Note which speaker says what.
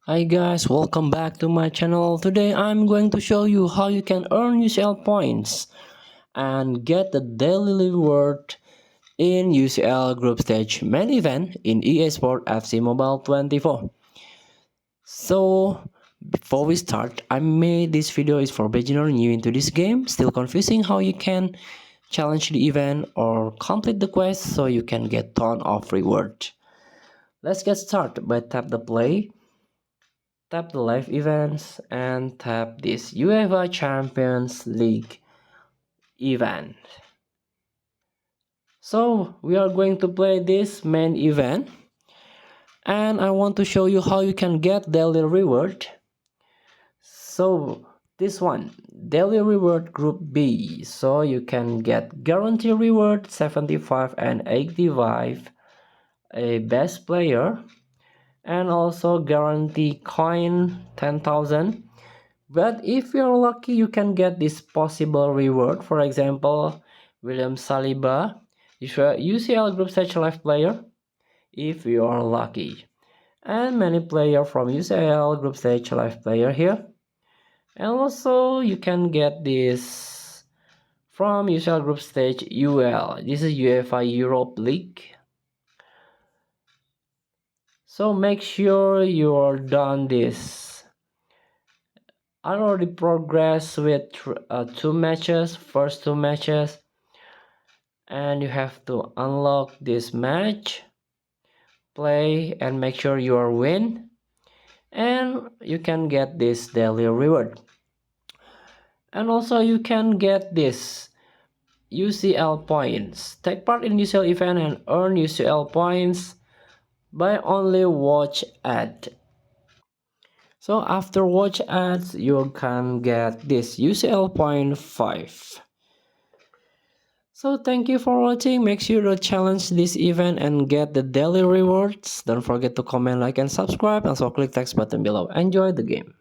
Speaker 1: Hi guys, welcome back to my channel. Today I'm going to show you how you can earn UCL points and get the daily reward in UCL group stage main event in EA Sport FC Mobile 24. So before we start, I made this video is for beginner new into this game, still confusing how you can challenge the event or complete the quest so you can get ton of reward. Let's get started by tap the play. Tap the live events and tap this UEFA Champions League event. So we are going to play this main event and I want to show you how you can get daily reward. So this one, daily reward group B, so you can get guarantee reward 75 and 85, a best player, and also guarantee coin 10,000. But if you're lucky, you can get this possible reward. For example, William Saliba, UCL group stage live player, if you are lucky. And many players from UCL group stage live player here. And also you can get this from UCL group stage UL. This is UEFA Europe League. So make sure you're done this. I already progressed with first two matches, and you have to unlock this match, play, and make sure you are win, and you can get this daily reward. And also you can get this UCL points. Take part in UCL event and earn UCL points by only watch ad. So after watch ads, you can get this UCL point 5. So thank you for watching. Make sure to challenge this event and get the daily rewards. Don't forget to comment, like, and subscribe. Also click text button below. Enjoy the game.